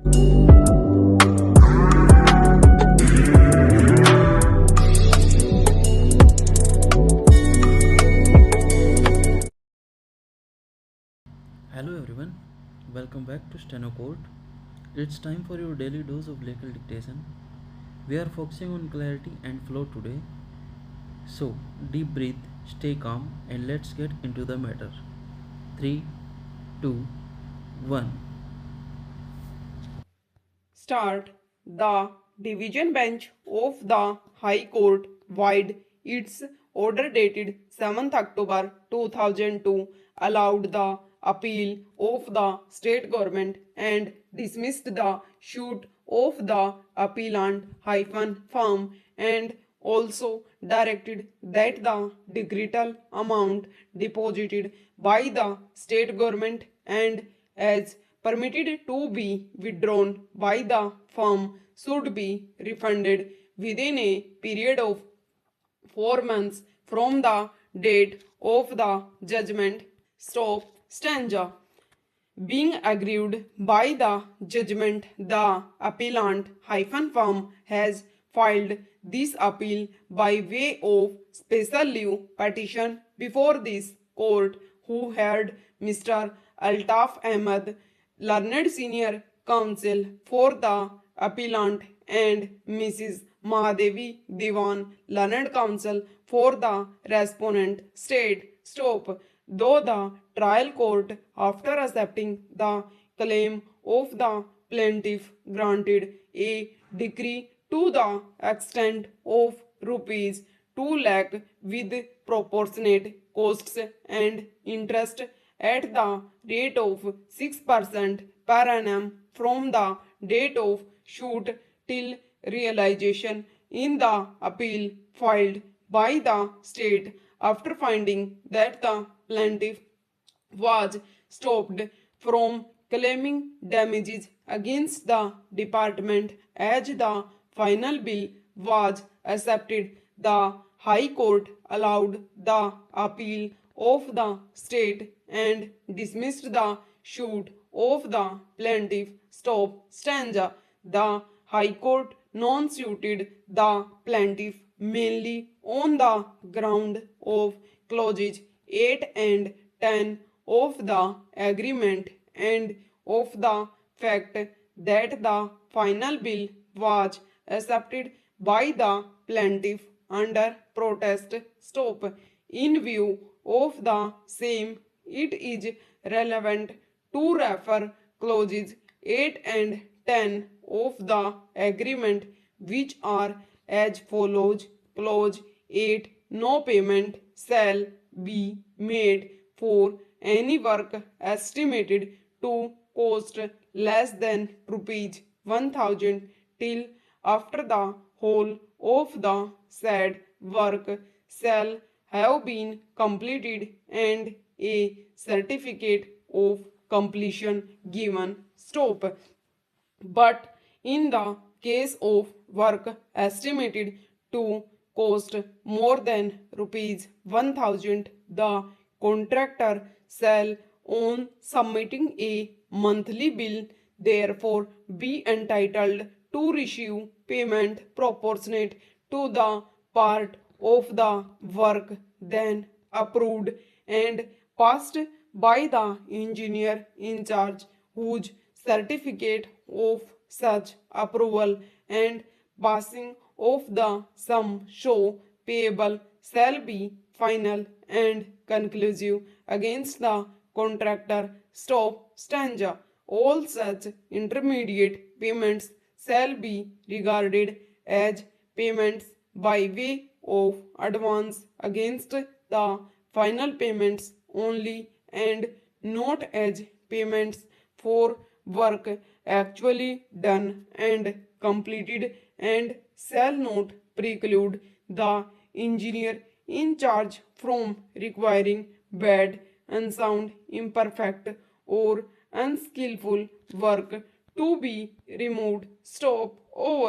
Hello everyone, welcome back to Steno Court. It's time for your daily dose of legal dictation. We are focusing on clarity and flow today. So, deep breathe, stay calm, and let's get into the matter. 3, 2, 1. Start. The division bench of the High Court wide its order dated 7th October 2002 allowed the appeal of the state government and dismissed the suit of the appellant firm and also directed that the decretal amount deposited by the state government and as permitted to be withdrawn by the firm should be refunded within a period of 4 months from the date of the judgment. Stop stanza. Being aggrieved by the judgment, the appellant firm has filed this appeal by way of special leave petition before this court, who heard Mr. Altaf Ahmed, learned senior counsel for the appellant, and Mrs. Mahadevi Diwan, learned counsel for the respondent state. Stop. Though the trial court, after accepting the claim of the plaintiff, granted a decree to the extent of rupees 2 lakh with proportionate costs and interest at the rate of 6% per annum from the date of suit till realization in the appeal filed by the state after finding that the plaintiff was stopped from claiming damages against the department as the final bill was accepted. The High Court allowed the appeal of the state and dismissed the suit of the plaintiff. Stop stanza. The High Court non-suited the plaintiff mainly on the ground of clauses 8 and 10 of the agreement and of the fact that the final bill was accepted by the plaintiff under protest. Stop. In view of the same, it is relevant to refer clauses 8 and 10 of the agreement, which are as follows. Clause 8. No payment shall be made for any work estimated to cost less than rupees 1000 till after the whole of the said work shall have been completed and a certificate of completion given. Stop. But in the case of work estimated to cost more than rupees 1000, the contractor shall, on submitting a monthly bill, therefore be entitled to receive payment proportionate to the part of the work then approved and passed by the engineer in charge, whose certificate of such approval and passing of the sum show payable shall be final and conclusive against the contractor. Stop stanza. All such intermediate payments shall be regarded as payments by way of advance against the final payments only and not as payments for work actually done and completed and shall not preclude the engineer in charge from requiring bad, unsound, imperfect, or unskillful work to be removed. Stop. Over.